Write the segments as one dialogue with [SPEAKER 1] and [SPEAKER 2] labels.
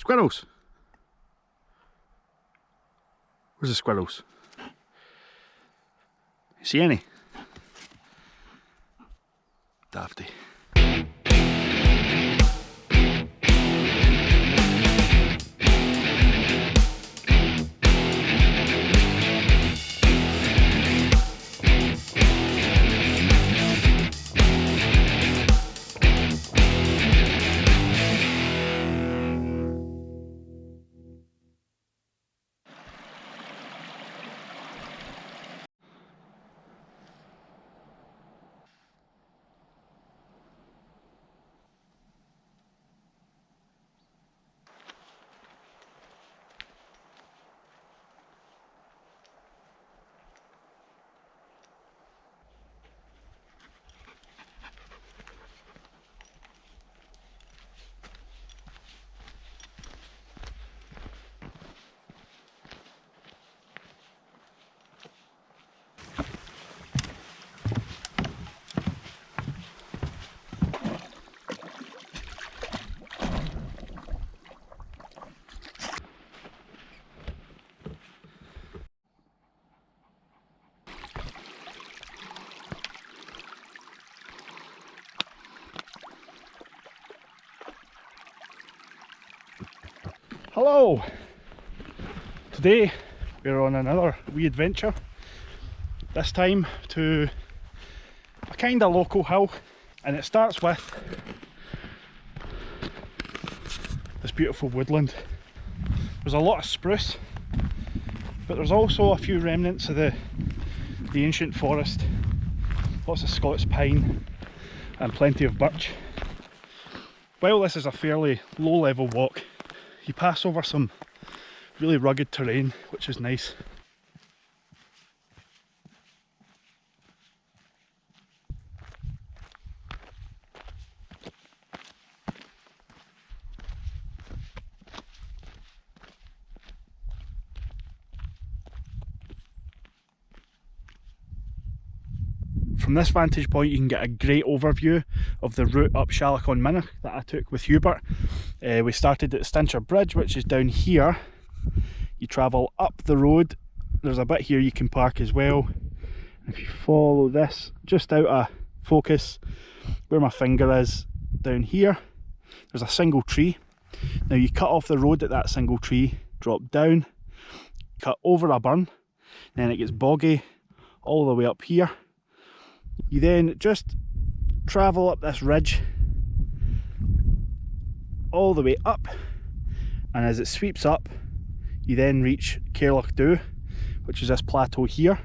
[SPEAKER 1] Squirrels! Where's the squirrels? You see any? Dafty. Hello! Today we're on another wee adventure, this time to a kind of local hill, and it starts with this beautiful woodland. There's a lot of spruce, but there's also a few remnants of the ancient forest, lots of Scots pine and plenty of birch. While this is a fairly low level walk, you pass over some really rugged terrain, which is nice. From this vantage point you can get a great overview of the route up Shallock-on-Minnoch that I took with Hubert. We started at Stincher Bridge, which is down here. You travel up the road, there's a bit here you can park as well. If you follow this just out of focus, where my finger is, down here, there's a single tree. Now you cut off the road at that single tree, drop down, cut over a burn, then it gets boggy all the way up here. You then just travel up this ridge all the way up, and as it sweeps up you then reach Cairloch, which is this plateau here.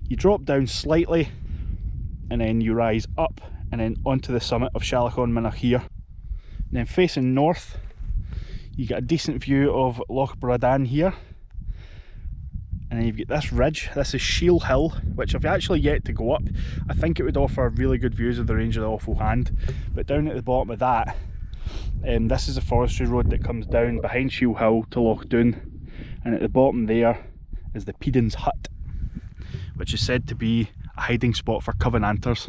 [SPEAKER 1] You drop down slightly and then you rise up and then onto the summit of Shallock-on-Minnoch here. And then facing north you get a decent view of Loch Bradan here, and then you've got this ridge. This is Shield Hill, which I've actually yet to go up. I think it would offer really good views of the Range of the Awful Hand, but down at the bottom of that, this is a forestry road that comes down behind Shield Hill to Loch Doon, and at the bottom there is the Pedon's Hut, which is said to be a hiding spot for Covenanters.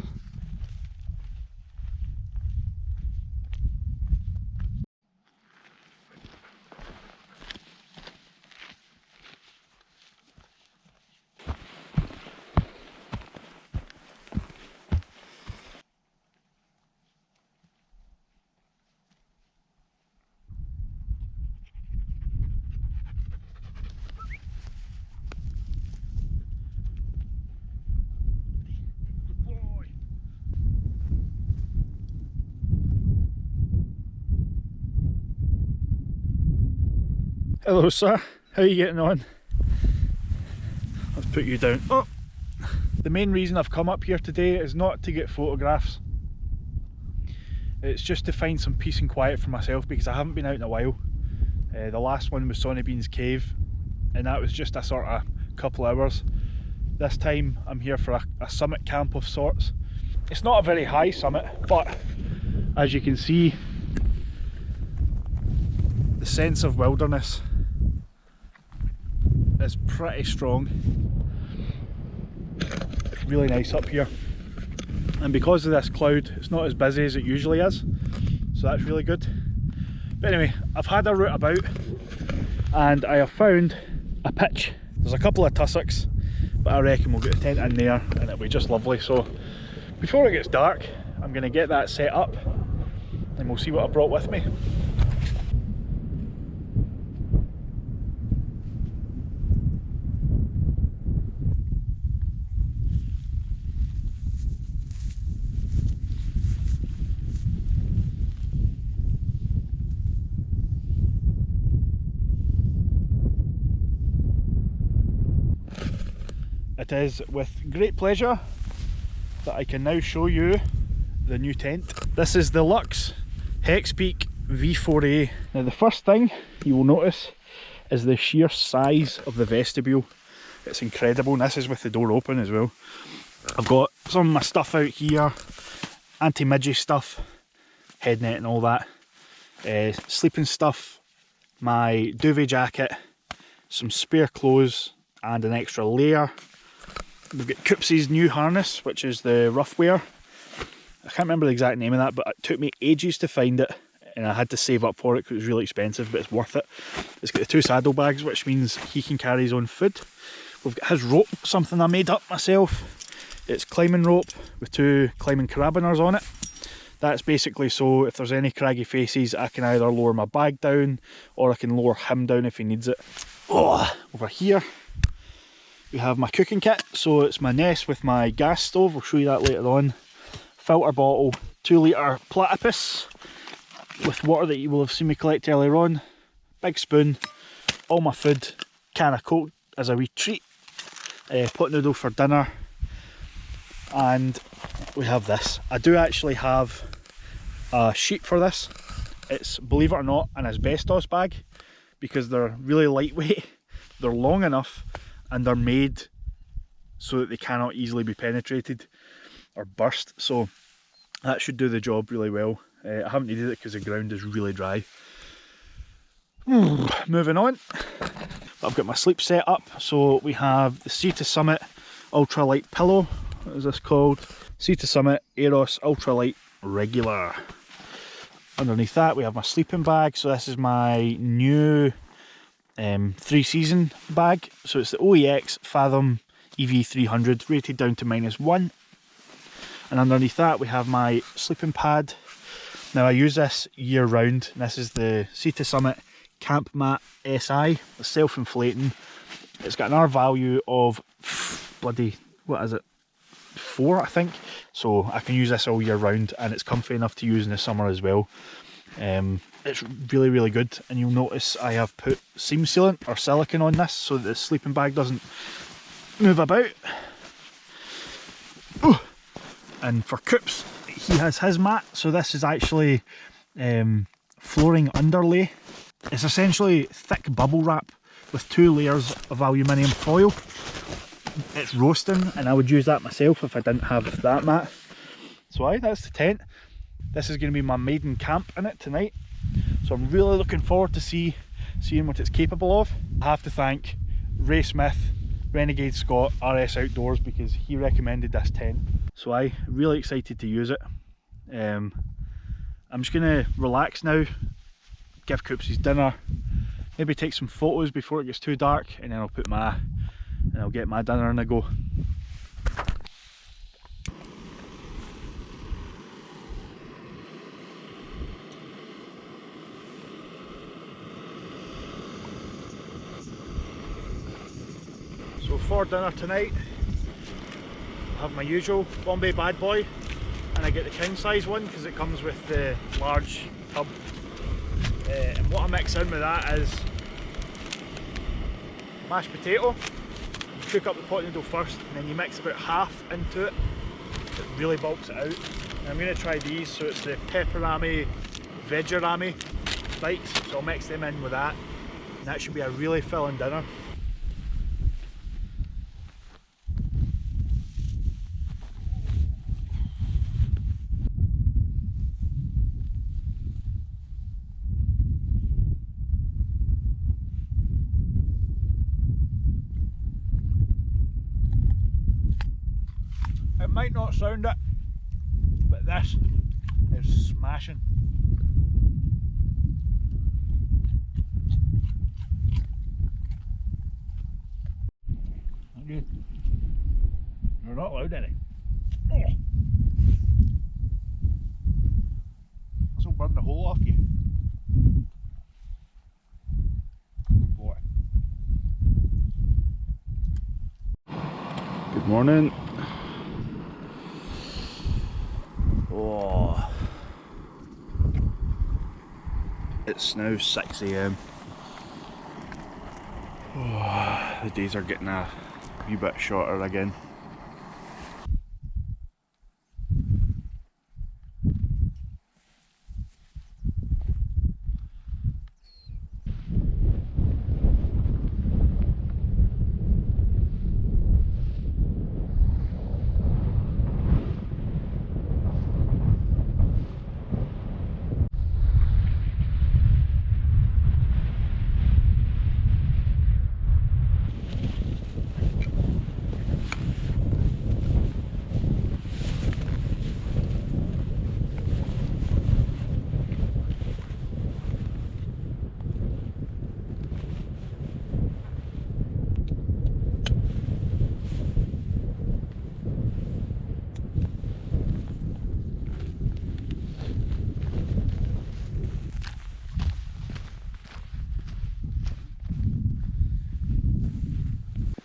[SPEAKER 1] Hello sir, how are you getting on? Let's put you down. Oh. The main reason I've come up here today is not to get photographs. It's just to find some peace and quiet for myself, because I haven't been out in a while. The last one was Sonny Bean's Cave, and that was just a sort of couple hours. This time I'm here for a summit camp of sorts. It's not a very high summit, but as you can see, the sense of wilderness is pretty strong. It's really nice up here, and because of this cloud it's not as busy as it usually is, so that's really good. But anyway, I've had a route about and I have found a pitch. There's a couple of tussocks, but I reckon we'll get a tent in there and it'll be just lovely. So before it gets dark, I'm going to get that set up and we'll see what I brought with me. It is with great pleasure that I can now show you the new tent. This is the Luxe Hexpeak V4A. Now the first thing you will notice is the sheer size of the vestibule. It's incredible, and this is with the door open as well. I've got some of my stuff out here, anti-midgie stuff, head net and all that, sleeping stuff, my duvet jacket, some spare clothes and an extra layer. We've got Coops's new harness, which is the rough wear. I can't remember the exact name of that, but it took me ages to find it and I had to save up for it because it was really expensive, but it's worth it. It's got the 2 saddlebags, which means he can carry his own food. We've got his rope, something I made up myself. It's climbing rope with 2 climbing carabiners on it. That's basically so if there's any craggy faces, I can either lower my bag down or I can lower him down if he needs it. Oh, over here we have my cooking kit, so it's my nest with my gas stove, I'll show you that later on. Filter bottle, 2 litre platypus with water that you will have seen me collect earlier on. Big spoon, all my food, can of Coke as a wee treat, pot noodle for dinner, and we have this. I do actually have a sheet for this. It's, believe it or not, an asbestos bag because they're really lightweight, they're long enough, and they're made so that they cannot easily be penetrated or burst, so that should do the job really well. I haven't needed it because the ground is really dry. Moving on, I've got my sleep set up. So we have the Sea to Summit ultralight pillow. What is this called? Sea to Summit Eros ultralight regular. Underneath that we have my sleeping bag. So this is my new 3-season bag. So it's the OEX Fathom EV300 rated down to -1. And underneath that we have my sleeping pad. Now I use this year round. This is the Sea to Summit Camp Mat SI. It's self-inflating. It's got an R value of bloody, what is it, 4 I think. So I can use this all year round and it's comfy enough to use in the summer as well. It's really, really good, and you'll notice I have put seam sealant or silicone on this so that the sleeping bag doesn't move about. Ooh. And for Coops, he has his mat, so this is actually flooring underlay. It's essentially thick bubble wrap with 2 layers of aluminium foil. It's roasting, and I would use that myself if I didn't have that mat. So aye, that's the tent. This is going to be my maiden camp in it tonight, so I'm really looking forward to seeing what it's capable of. I have to thank Ray Smith, Renegade Scott, RS Outdoors, because he recommended this tent. So I'm really excited to use it. I'm just going to relax now, give Coops his dinner, maybe take some photos before it gets too dark, and then I'll get my dinner and I go. So for dinner tonight, I have my usual Bombay Bad Boy, and I get the king size one because it comes with the large tub. And what I mix in with that is mashed potato. You cook up the pot noodle first, and then you mix about half into it. It really bulks it out. And I'm going to try these, so it's the pepperami, veggerami bites, so I'll mix them in with that, and that should be a really filling dinner. It might not sound it, but this is smashing. you. You're not allowed any. Oh. This will burn the whole off you. Good boy. Good morning. Oh. It's now 6 AM. Oh, the days are getting a wee bit shorter again.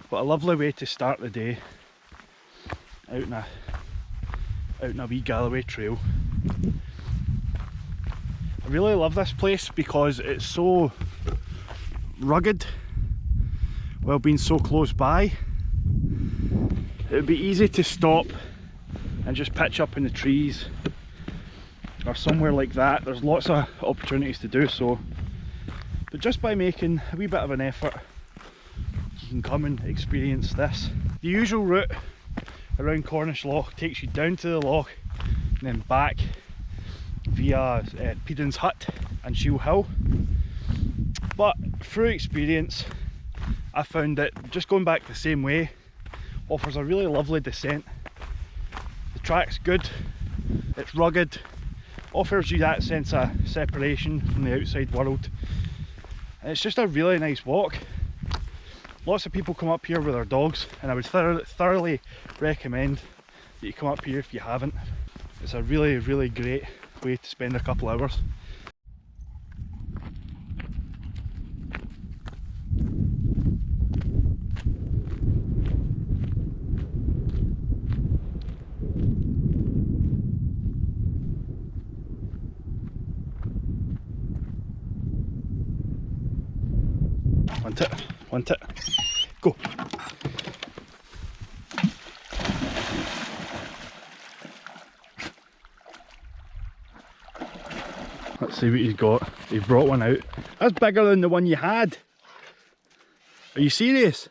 [SPEAKER 1] What a lovely way to start the day, out in a wee Galloway trail. I really love this place because it's so rugged while being so close by. It would be easy to stop and just pitch up in the trees or somewhere like that. There's lots of opportunities to do so, but just by making a wee bit of an effort, you can come and experience this. The usual route around Cornish Loch takes you down to the loch and then back via Pedon's Hut and Shield Hill, but through experience I found that just going back the same way offers a really lovely descent. The track's good, it's rugged, offers you that sense of separation from the outside world, and it's just a really nice walk. Lots of people come up here with their dogs, and I would thoroughly recommend that you come up here if you haven't. It's a really, really great way to spend a couple hours. Want it, go. Let's see what he's got. He brought one out. That's bigger than the one you had. Are you serious?